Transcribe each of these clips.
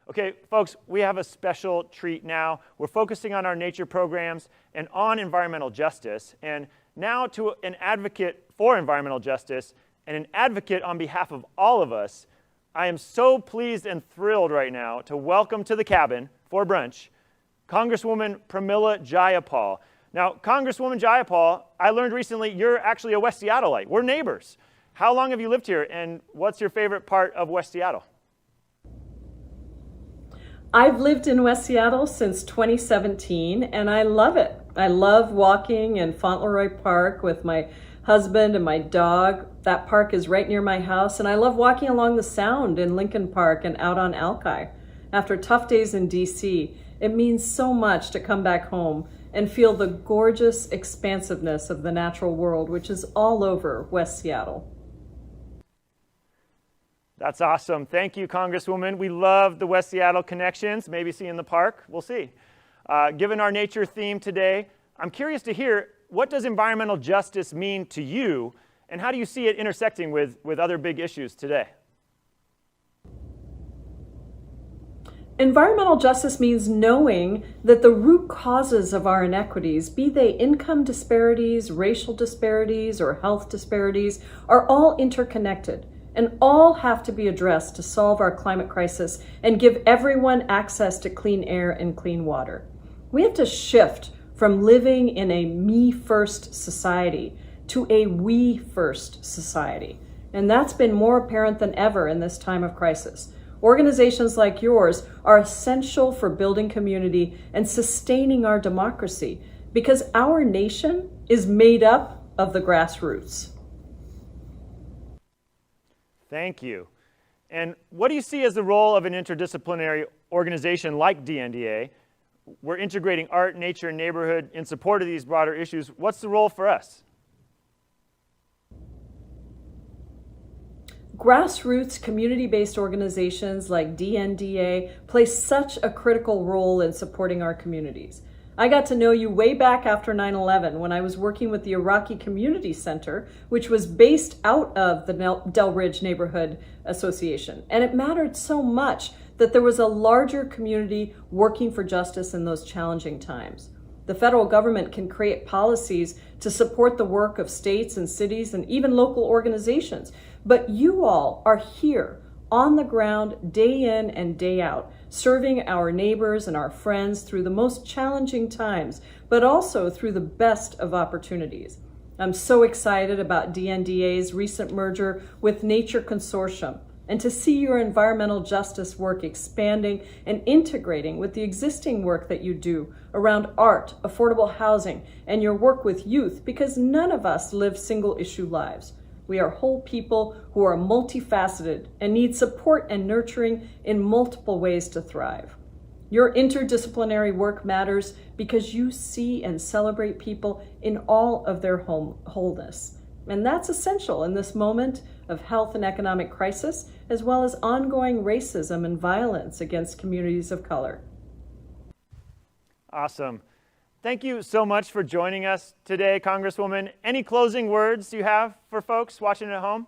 Okay, folks, we have a special treat now. We're focusing on our nature programs and on environmental justice. And now to an advocate for environmental justice and an advocate on behalf of all of us, I am so pleased and thrilled right now to welcome to the cabin for brunch, Congresswoman Pramila Jayapal. Now, Congresswoman Jayapal, I learned recently you're actually a West Seattleite. We're neighbors. How long have you lived here, and what's your favorite part of West Seattle? I've lived in West Seattle since 2017, and I love it. I love walking in Fauntleroy Park with my husband and my dog. That park is right near my house, and I love walking along the Sound in Lincoln Park and out on Alki. After tough days in DC, it means so much to come back home and feel the gorgeous expansiveness of the natural world, which is all over West Seattle. That's awesome. Thank you, Congresswoman. We love the West Seattle connections. Maybe see you in the park. We'll see. Given our nature theme today, I'm curious to hear, what does environmental justice mean to you, and how do you see it intersecting with other big issues today? Environmental justice means knowing that the root causes of our inequities, be they income disparities, racial disparities, or health disparities, are all interconnected and all have to be addressed to solve our climate crisis and give everyone access to clean air and clean water. We have to shift from living in a me-first society to a we-first society. And that's been more apparent than ever in this time of crisis. Organizations like yours are essential for building community and sustaining our democracy because our nation is made up of the grassroots. Thank you. And what do you see as the role of an interdisciplinary organization like DNDA? We're integrating art, nature, and neighborhood in support of these broader issues. What's the role for us? Grassroots community-based organizations like DNDA play such a critical role in supporting our communities. I got to know you way back after 9/11 when I was working with the Iraqi Community Center, which was based out of the Del Ridge Neighborhood Association. And it mattered so much that there was a larger community working for justice in those challenging times. The federal government can create policies to support the work of states and cities and even local organizations. But you all are here on the ground day in and day out, serving our neighbors and our friends through the most challenging times, but also through the best of opportunities. I'm so excited about DNDA's recent merger with Nature Consortium and to see your environmental justice work expanding and integrating with the existing work that you do around art, affordable housing, and your work with youth, because none of us live single-issue lives. We are whole people who are multifaceted and need support and nurturing in multiple ways to thrive. Your interdisciplinary work matters because you see and celebrate people in all of their wholeness. And that's essential in this moment of health and economic crisis, as well as ongoing racism and violence against communities of color. Awesome. Thank you so much for joining us today, Congresswoman. Any closing words you have for folks watching at home?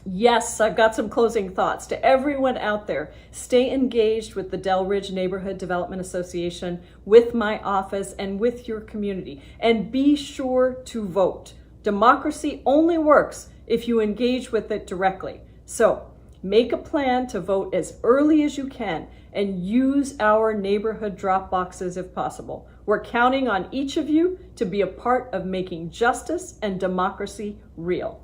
Yes, I've got some closing thoughts. To everyone out there, stay engaged with the Del Ridge Neighborhood Development Association, with my office, and with your community. And be sure to vote. Democracy only works if you engage with it directly. So make a plan to vote as early as you can and use our neighborhood drop boxes if possible. We're counting on each of you to be a part of making justice and democracy real.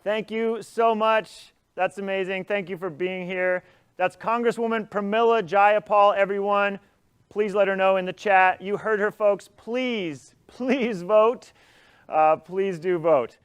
Thank you so much. That's amazing. Thank you for being here. That's Congresswoman Pramila Jayapal, everyone. Please let her know in the chat. You heard her, folks. Please, please vote. Please do vote.